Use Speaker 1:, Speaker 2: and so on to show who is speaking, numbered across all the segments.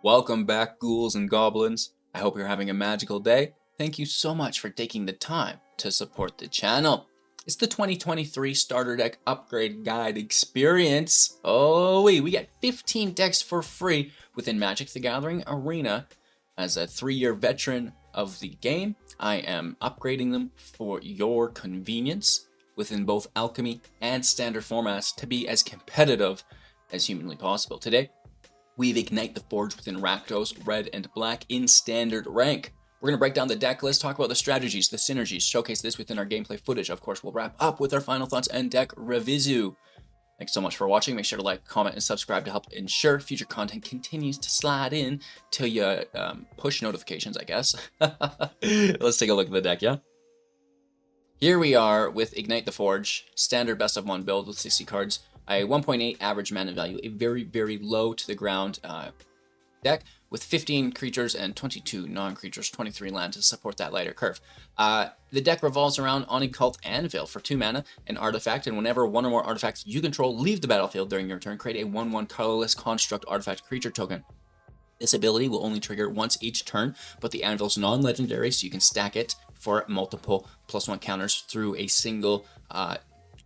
Speaker 1: Welcome back, ghouls and goblins. I hope you're having a magical day. Thank you so much for taking the time to support the channel. It's the 2023 Starter Deck Upgrade Guide Experience. Oh, we get 15 decks for free within Magic the Gathering Arena. As a 3-year veteran of the game, I am upgrading them for your convenience within both Alchemy and Standard formats to be as competitive as humanly possible. Today, we've Ignite the Forge within Rakdos, red and black in standard rank. We're going to break down the deck list, talk about the strategies, the synergies, showcase this within our gameplay footage. Of course, we'll wrap up with our final thoughts and deck revisu. Thanks so much for watching. Make sure to like, comment, and subscribe to help ensure future content continues to slide in till you push notifications, I guess. Let's take a look at the deck, yeah? Here we are with Ignite the Forge, standard best of 1 build with 60 cards. A 1.8 average mana value, a very, very low to the ground deck with 15 creatures and 22 non-creatures, 23 land to support that lighter curve. The deck revolves around Oni-Cult Anvil for 2 mana, an artifact, and whenever one or more artifacts you control leave the battlefield during your turn, create a 1/1 colorless construct artifact creature token. This ability will only trigger once each turn, but the Anvil's non-legendary, so you can stack it for multiple +1 counters through a single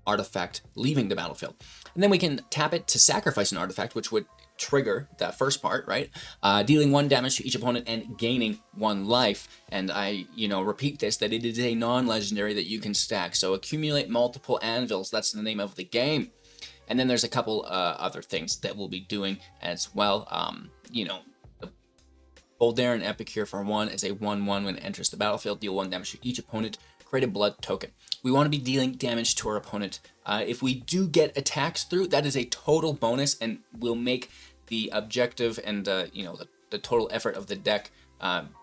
Speaker 1: artifact leaving the battlefield. And then we can tap it to sacrifice an artifact, which would trigger that first part, right? Dealing 1 damage to each opponent and gaining 1 life. And I, repeat this, that it is a non-legendary that you can stack. So accumulate multiple anvils, that's the name of the game. And then there's a couple other things that we'll be doing as well. The Voldaren Epicure for 1 is a 1/1 when it enters the battlefield, deal 1 damage to each opponent, create a blood token. We want to be dealing damage to our opponent. If we do get attacks through, that is a total bonus and will make the objective and the total effort of the deck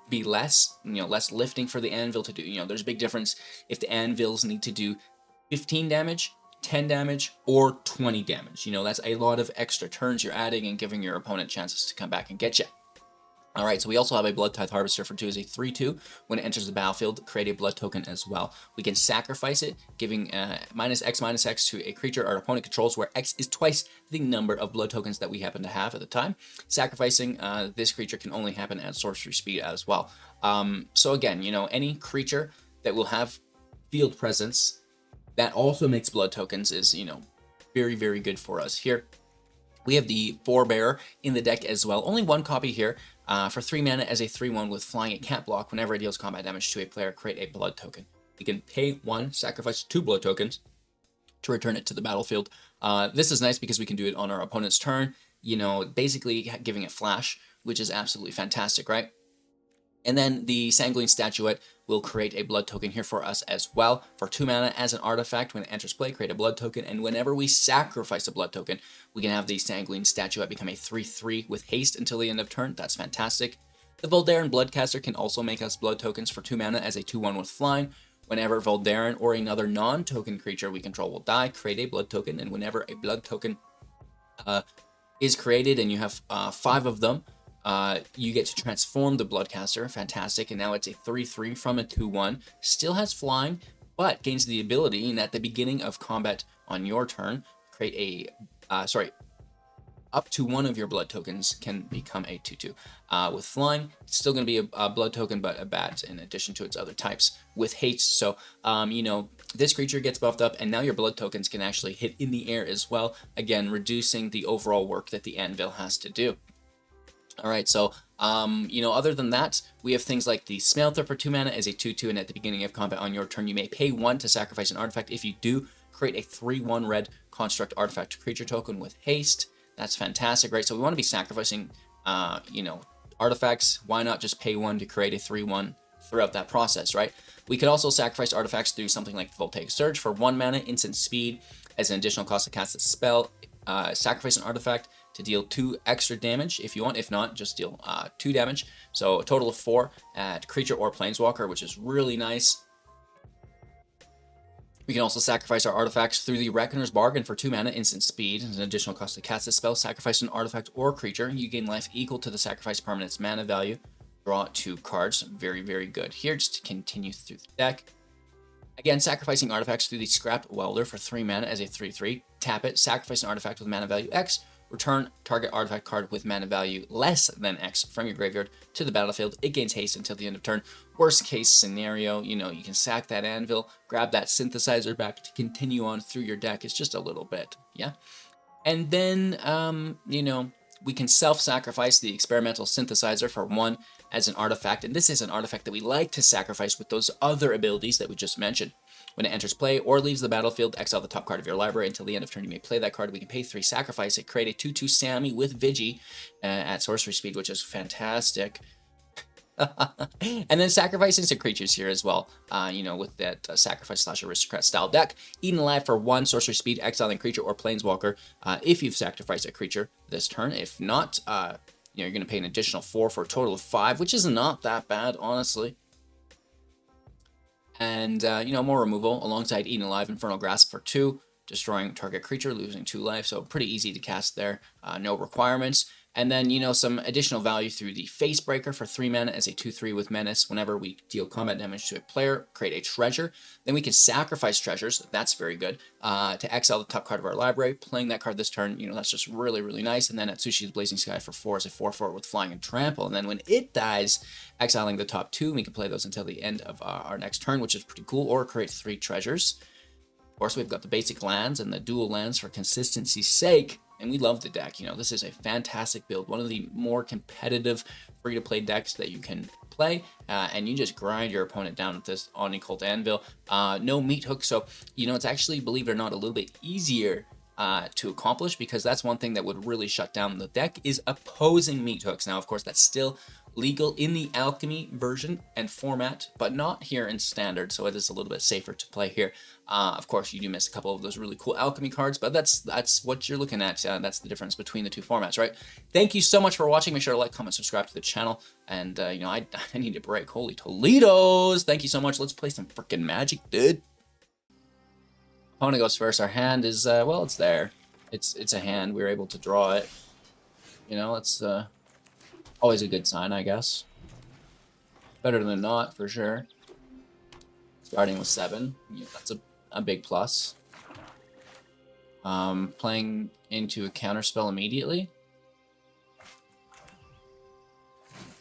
Speaker 1: be less, less lifting for the anvil to do. There's a big difference if the anvils need to do 15 damage, 10 damage, or 20 damage. That's a lot of extra turns you're adding and giving your opponent chances to come back and get you. Alright, so we also have a Bloodtithe Harvester for 2 as a 3/2. When it enters the battlefield, create a blood token as well. We can sacrifice it, giving -X/-X to a creature our opponent controls, where X is twice the number of blood tokens that we happen to have at the time. Sacrificing this creature can only happen at sorcery speed as well. So again, any creature that will have field presence that also makes blood tokens is, very, very good for us here. We have the Forebear in the deck as well. Only 1 copy here. For 3 mana as a 3/1 with flying, it can't block. Whenever it deals combat damage to a player, create a blood token. We can pay 1, sacrifice 2 blood tokens to return it to the battlefield. This is nice because we can do it on our opponent's turn, basically giving it flash, which is absolutely fantastic, right? And then the Sanguine Statuette will create a blood token here for us as well. For 2 mana as an artifact, when it enters play, create a blood token. And whenever we sacrifice a blood token, we can have the Sanguine Statuette become a 3/3 with haste until the end of turn. That's fantastic. The Voldaren Bloodcaster can also make us blood tokens for 2 mana as a 2/1 with flying. Whenever Voldaren or another non-token creature we control will die, create a blood token. And whenever a blood token is created and you have 5 of them, you get to transform the Bloodcaster. Fantastic. And now it's a 3/3 from a 2/1. Still has flying, but gains the ability, and at the beginning of combat on your turn, create a up to 1 of your blood tokens can become a 2/2. With flying, it's still going to be a blood token, but a bat in addition to its other types with haste. So, this creature gets buffed up, and now your blood tokens can actually hit in the air as well, again, reducing the overall work that the anvil has to do. Alright, so, other than that, we have things like the Smelter for 2 mana as a 2/2, and at the beginning of combat on your turn, you may pay 1 to sacrifice an artifact. If you do, create a 3/1 red construct artifact creature token with haste. That's fantastic, right? So we want to be sacrificing, artifacts. Why not just pay 1 to create a 3/1 throughout that process, right? We could also sacrifice artifacts through something like Voltaic Surge for 1 mana, instant speed, as an additional cost to cast a spell. Sacrifice an artifact to deal 2 extra damage if you want. If not, just deal 2 damage. So a total of 4 at creature or planeswalker, which is really nice. We can also sacrifice our artifacts through the Reckoner's Bargain for 2 mana, instant speed, as an additional cost to cast a spell. Sacrifice an artifact or creature. You gain life equal to the sacrifice permanent's mana value. Draw 2 cards. Very, very good here, just to continue through the deck. Again, sacrificing artifacts through the Scrap Welder for 3 mana as a 3/3. Tap it, sacrifice an artifact with mana value X. Return target artifact card with mana value less than X from your graveyard to the battlefield. It gains haste until the end of turn. Worst case scenario, you know, you can sack that anvil, grab that synthesizer back to continue on through your deck. It's just a little bit, yeah? And then, you know, we can self-sacrifice the Experimental Synthesizer for 1 as an artifact, and this is an artifact that we like to sacrifice with those other abilities that we just mentioned. When it enters play or leaves the battlefield, exile the top card of your library. Until the end of turn, you may play that card. We can pay 3, sacrifice it, create a 2/2 Sammy with Vigi at sorcery speed, which is fantastic. And then sacrificing some creatures here as well, you know, with that sacrifice / aristocrat style deck. Eaten alive for 1 sorcery speed, exiling creature or planeswalker if you've sacrificed a creature this turn. If not, you know, you're going to pay an additional 4 for a total of 5, which is not that bad, honestly. And, you know, more removal alongside Eaten Alive, Infernal Grasp for 2, destroying target creature, losing 2 life. So pretty easy to cast there, no requirements. And then, you know, some additional value through the Facebreaker for 3 mana as a 2/3 with Menace. Whenever we deal combat damage to a player, create a treasure. Then we can sacrifice treasures. That's very good. To exile the top card of our library. Playing that card this turn, you know, that's just really, really nice. And then Atsushi's Blazing Sky for 4 as a 4/4 with Flying and Trample. And then when it dies, exiling the top 2, we can play those until the end of our next turn, which is pretty cool. Or create 3 treasures. Of course, we've got the basic lands and the dual lands for consistency's sake. And we love the deck. You know, this is a fantastic build. One of the more competitive free-to-play decks that you can play. And you just grind your opponent down with this Oni-Cult Anvil. No meat hook. So, you know, it's actually, believe it or not, a little bit easier to accomplish, because that's one thing that would really shut down the deck is opposing meat hooks. Now, of course, that's still legal in the alchemy version and format, but not here in standard, so it is a little bit safer to play here. Of course, you do miss a couple of those really cool alchemy cards, but that's what you're looking at. That's the difference between the two formats, right? Thank you so much for watching. Make sure to like, comment, subscribe to the channel, and you know, I need a break. Holy Toledos! Thank you so much. Let's play some freaking Magic, dude. Opponent goes first. Our hand is well, it's there. It's a hand. We were able to draw it. You know, it's always a good sign, I guess. Better than not, for sure. Starting with 7, yeah, that's a big plus. Playing into a counterspell immediately.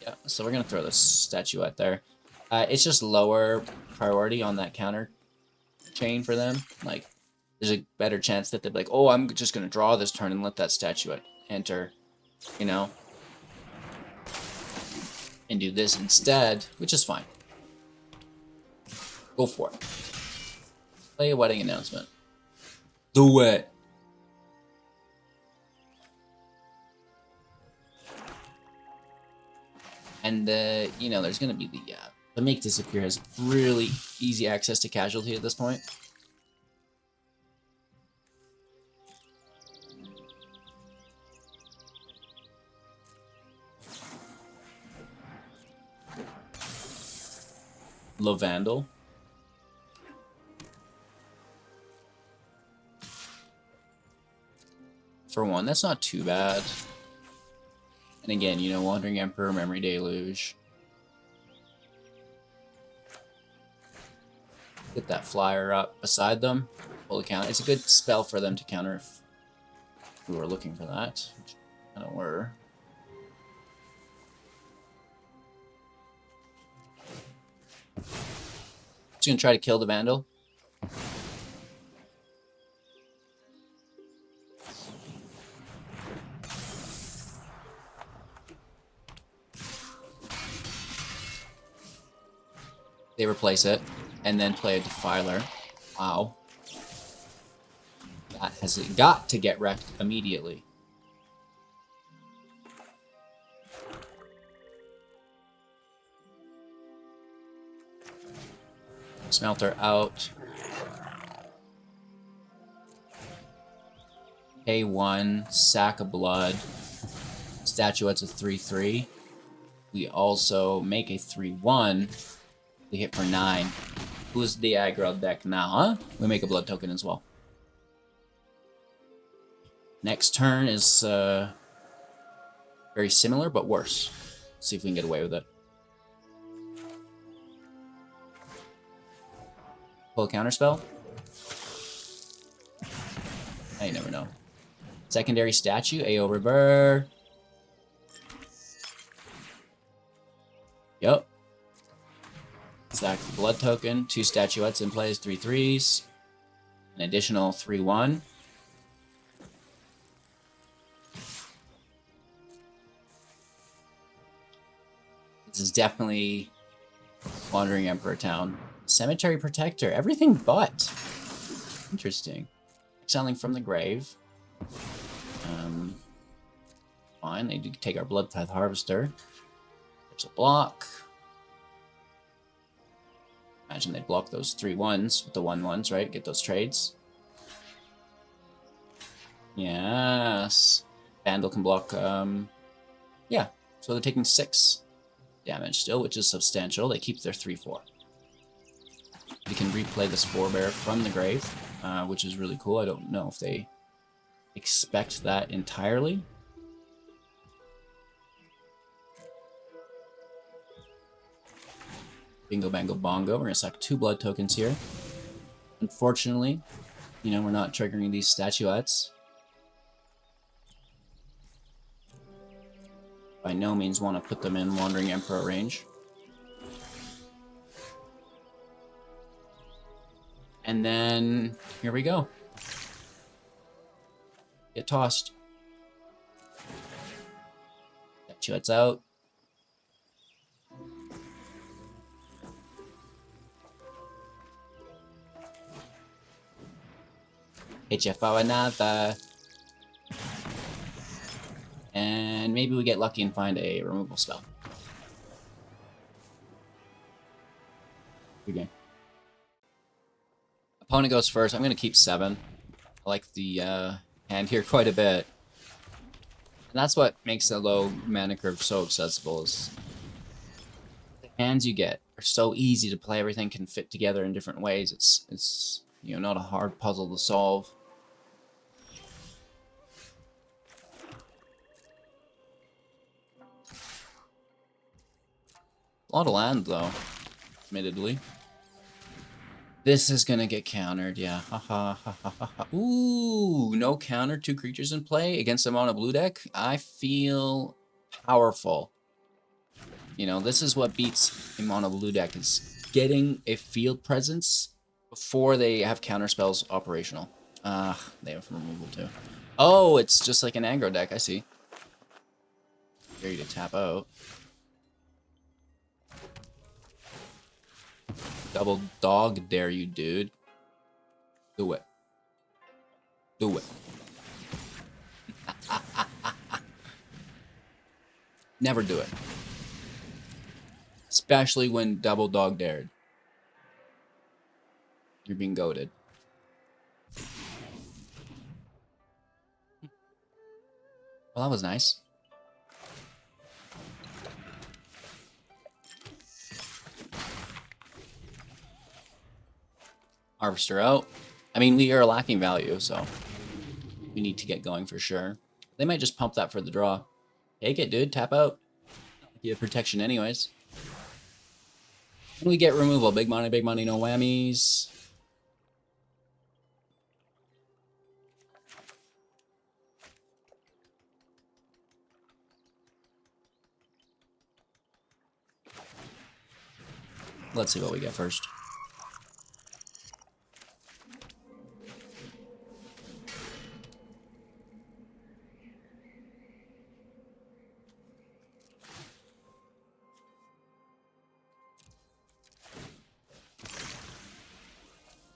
Speaker 1: Yeah, so we're gonna throw this statuette there. It's just lower priority on that counter chain for them. Like, there's a better chance that they'd be like, oh, I'm just gonna draw this turn and let that statuette enter, you know, and do this instead, which is fine. Go for it. Play a wedding announcement. Do it. And you know, there's gonna be the Make Disappear has really easy access to casualty at this point. Lavandle. For 1, that's not too bad. And again, you know, Wandering Emperor, Memory Deluge. Get that flyer up beside them. Pull the counter. It's a good spell for them to counter if we were looking for that, which kind of were. Just gonna try to kill the Vandal. They replace it, and then play a Defiler. Wow. That has got to get wrecked immediately. Smelter out. Pay 1, sack a blood. Statuette's a 3/3. We also make a 3/1. We hit for 9. Who's the aggro deck now, huh? We make a blood token as well. Next turn is very similar, but worse. Let's see if we can get away with it. Pull a counterspell. You never know. Secondary statue, AO River. Yep. Sack the blood token, 2 statuettes in plays, 3 3s. An additional 3/1. This is definitely Wandering Emperor Town. Cemetery Protector, everything but. Interesting. Exiling from the grave. Fine, they do take our Bloodtithe Harvester. There's a block. Imagine they'd block those 3/1s with the 1/1s, right? Get those trades. Yes. Vandal can block, yeah. So they're taking 6 damage still, which is substantial. They keep their 3/4. We can replay this Forebear from the grave, which is really cool. I don't know if they expect that entirely. Bingo, bango, bongo. We're going to sack 2 blood tokens here. Unfortunately, you know, we're not triggering these statuettes. By no means want to put them in Wandering Emperor range. And then, here we go. Get tossed. Statuettes out. Hit you for another. And maybe we get lucky and find a removal spell. Good game. Opponent goes first. I'm going to keep 7. I like the hand here quite a bit. And that's what makes the low mana curve so accessible. Is the hands you get are so easy to play. Everything can fit together in different ways. It's you know, not a hard puzzle to solve. A lot of land, though, admittedly. This is gonna get countered, yeah. Ha ha ha ha ha ha. Ooh, no counter, 2 creatures in play against a mono blue deck. I feel powerful. You know, this is what beats a mono blue deck, is getting a field presence before they have counter spells operational. They have removal too. Oh, it's just like an aggro deck, I see. Ready to tap out. Double dog dare you, dude. Do it. Do it. Never do it. Especially when double dog dared. You're being goated. Well, that was nice. Harvester out. I mean, we are lacking value, so we need to get going for sure. They might just pump that for the draw. Take it, dude. Tap out. You have protection anyways. And we get removal. Big money, no whammies. Let's see what we get first.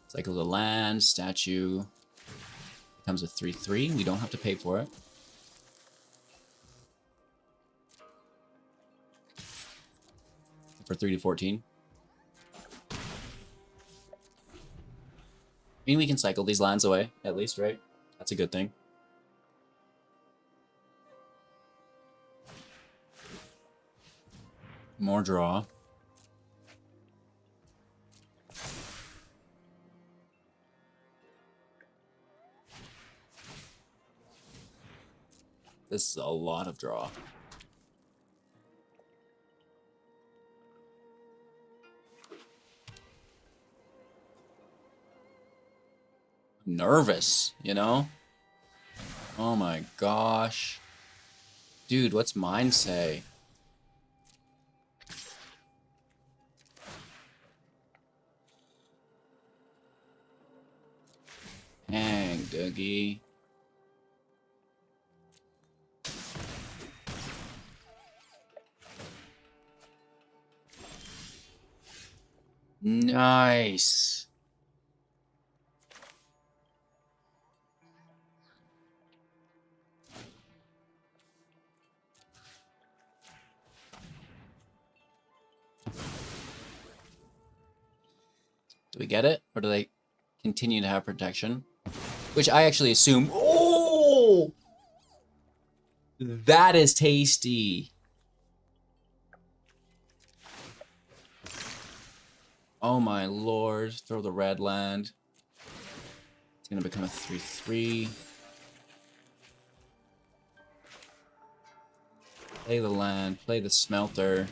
Speaker 1: Cycle the land, statue becomes a 3/3. We don't have to pay for it. For 3 to 14. I mean, we can cycle these lands away, at least, right? That's a good thing. More draw. This is a lot of draw. Nervous, you know? Oh my gosh. Dude, what's mine say? Dang, Dougie. Nice. Do we get it? Or do they continue to have protection? Which I actually assume... Oh! That is tasty. Oh my lord. Throw the red land. It's going to become a 3/3. Play the land. Play the smelter.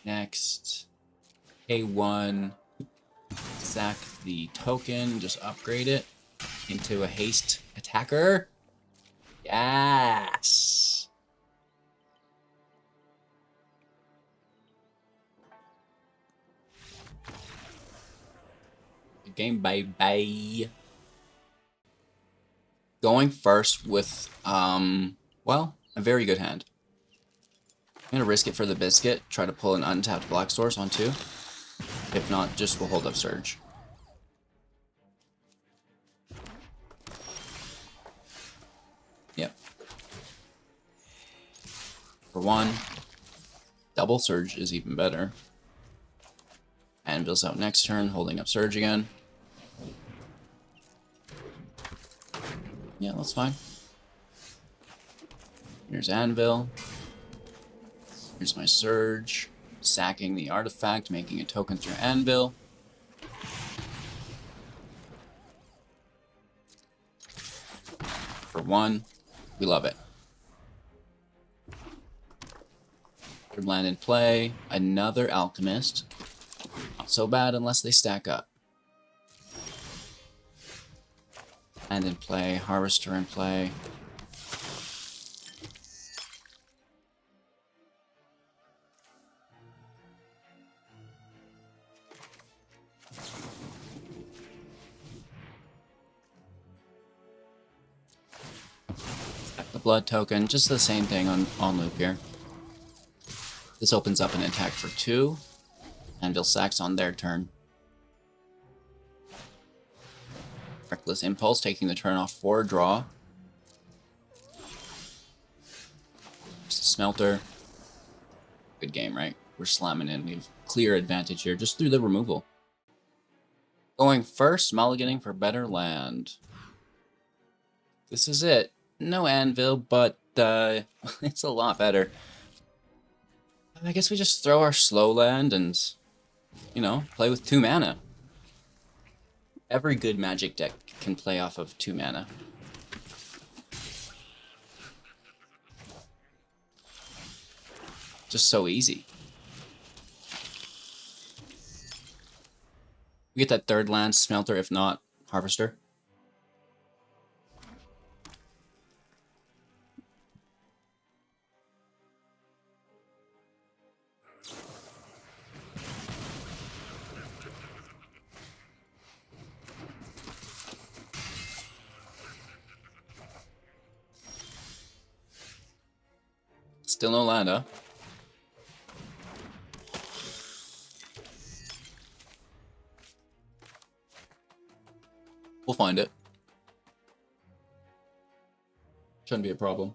Speaker 1: Next. K1. Sack the token. Just upgrade it into a haste attacker. Yes! Good game, bye-bye. Going first with, well, a very good hand. I'm going to risk it for the biscuit, try to pull an untapped black source on 2. If not, just we'll hold up Surge. Yep. For 1, double Surge is even better. Anvil's out next turn, holding up Surge again. Yeah, that's fine. Here's Anvil. Here's my Surge. Sacking the artifact, making a token through Anvil. For 1, we love it. Third land in play, another Alchemist. Not so bad unless they stack up. And in play, Harvester in play. The blood token, just the same thing on loop here. This opens up an attack for 2. Anvil sacks on their turn. Reckless Impulse, taking the turn off for a draw. Just a Smelter. Good game, right? We're slamming in. We have clear advantage here, just through the removal. Going first, mulliganing for better land. This is it. No Anvil, but it's a lot better. I guess we just throw our slow land and, you know, play with 2 mana. Every good Magic deck can play off of 2 mana. Just so easy. We get that third land, Smelter, if not Harvester. Still no land, huh? We'll find it. Shouldn't be a problem.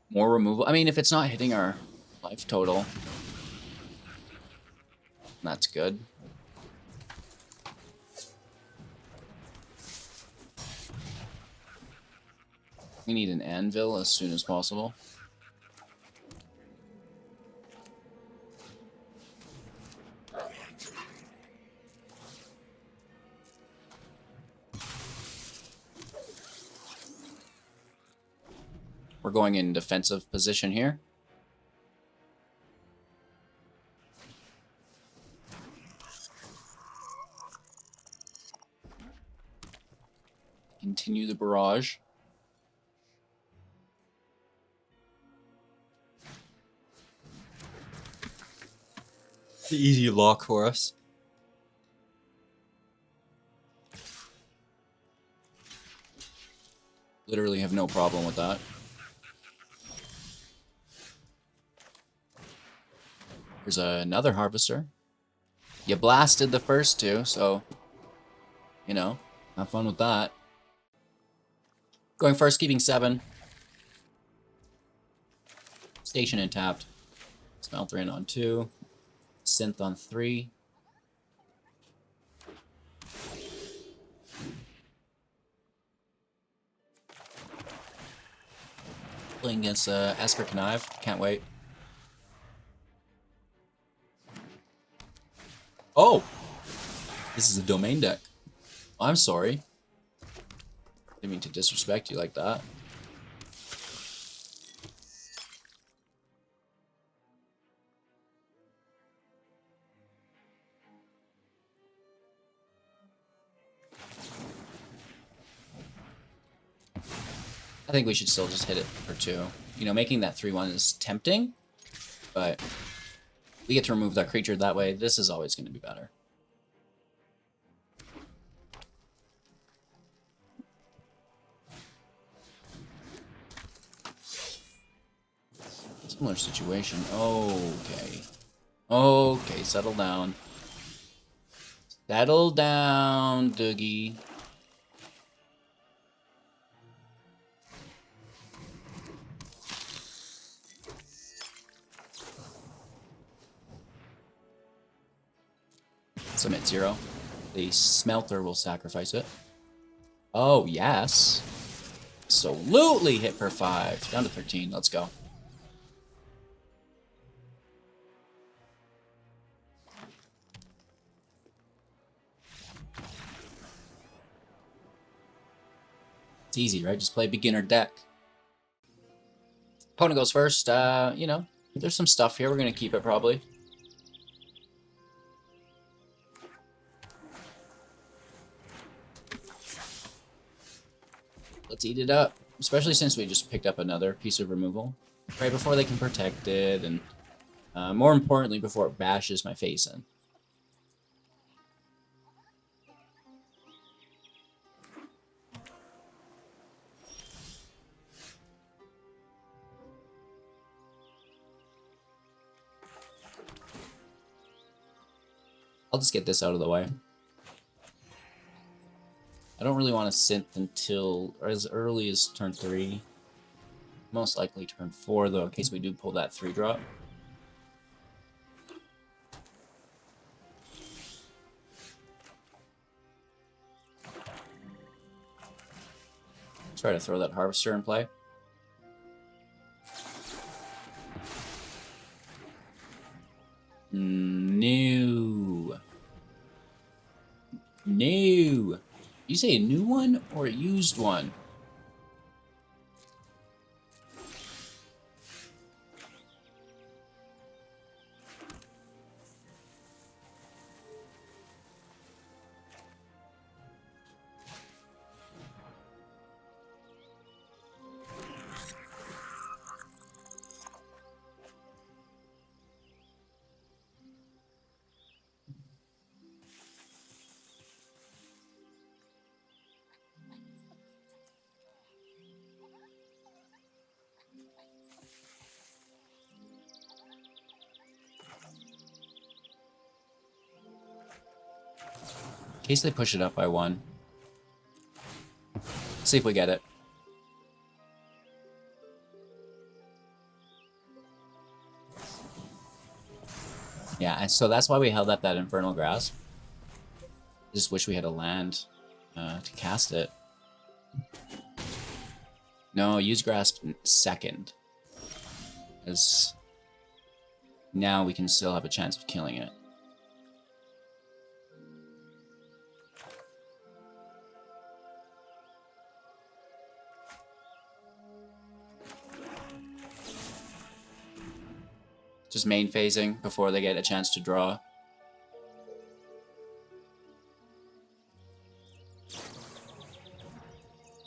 Speaker 1: More removal. I mean, if it's not hitting our life total, that's good. We need an Anvil as soon as possible. We're going in defensive position here. Continue the barrage. The easy lock for us. Literally have no problem with that. There's another harvester. You blasted the first two, so, you know, have fun with that. Going first, keeping 7. Station and tapped. Smelter in on 2. Synth on 3. Playing against Esper Connive. Can't wait. Oh! This is a domain deck. I'm sorry. Didn't mean to disrespect you like that. I think we should still just hit it for 2. You know, making that 3-1 is tempting, but we get to remove that creature that way. This is always going to be better. Similar situation. Okay. Okay, settle down. Settle down, Doogie. Submit 0. The Smelter will sacrifice it. Oh, yes. Absolutely hit for 5. Down to 13. Let's go. It's easy, right? Just play beginner deck. Opponent goes first. You know, there's some stuff here. We're going to keep it probably. Let's eat it up, especially since we just picked up another piece of removal right before they can protect it, and more importantly, before it bashes my face in. I'll just get this out of the way. I don't really want to synth until as early as turn 3. Most likely turn 4, though, in case we do pull that 3-drop. Try to throw that Harvester in play. No. No. You say a new one or a used one? In case they push it up by 1. See if we get it. Yeah, so that's why we held up that Infernal Grasp. Just wish we had a land to cast it. No, use Grasp second. Because now we can still have a chance of killing it. Just main phasing before they get a chance to draw.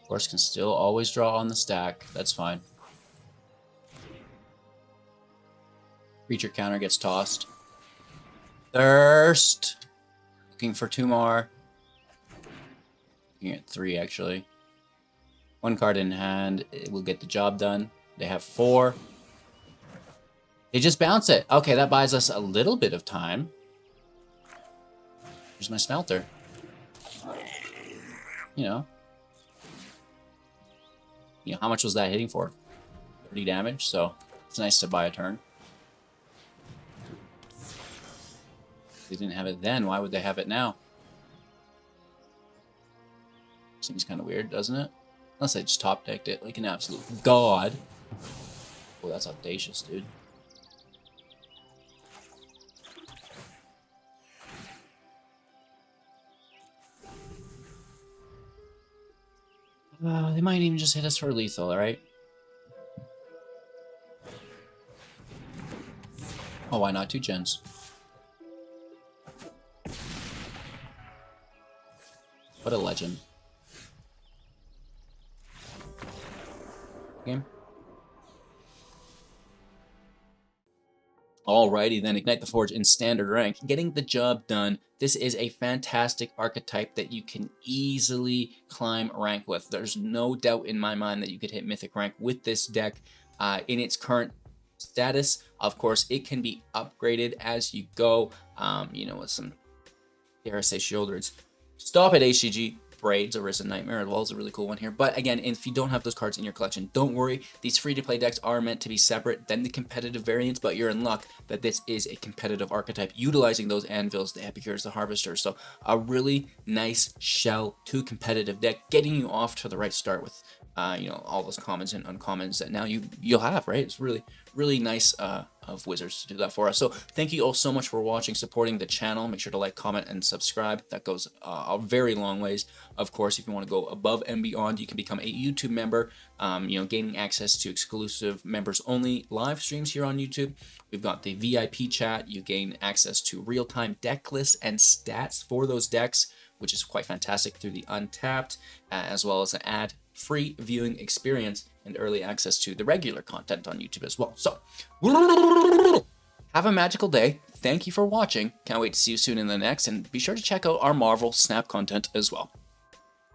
Speaker 1: Of course, can still always draw on the stack. That's fine. Creature counter gets tossed. Thirst! Looking for 2 more. Looking at 3, actually. 1 card in hand. It will get the job done. They have 4. They just bounce it. Okay, that buys us a little bit of time. Here's my Smelter. You know, how much was that hitting for? 30 damage, so it's nice to buy a turn. If they didn't have it then, why would they have it now? Seems kind of weird, doesn't it? Unless I just top decked it like an absolute god. Oh, that's audacious, dude. They might even just hit us for lethal, alright? Oh, why not 2 gens? What a legend. Game. Alrighty then, Ignite the Forge in standard rank. Getting the job done. This is a fantastic archetype that you can easily climb rank with. There's no doubt in my mind that you could hit mythic rank with this deck in its current status. Of course, it can be upgraded as you go, you know, with some, dare I say, shoulders. Stop at HCG. Braids, Arisen Nightmare as well is a really cool one here. But again, if you don't have those cards in your collection, don't worry. These free-to-play decks are meant to be separate than the competitive variants, but you're in luck that this is a competitive archetype utilizing those anvils, the Epicures, the Harvesters. So a really nice shell to competitive deck, getting you off to the right start with you know, all those commons and uncommons that now you'll have, right? It's really nice of Wizards to do that for us. So thank you all so much for watching, supporting the channel. Make sure to like, comment, and subscribe. That goes a very long ways. Of course, if you want to go above and beyond, you can become a YouTube member, you know, gaining access to exclusive members-only live streams here on YouTube. We've got the VIP chat. You gain access to real-time deck lists and stats for those decks, which is quite fantastic through the Untapped, as well as an ad-free viewing experience and early access to the regular content on YouTube as well. So, have a magical day. Thank you for watching. Can't wait to see you soon in the next, and be sure to check out our Marvel Snap content as well.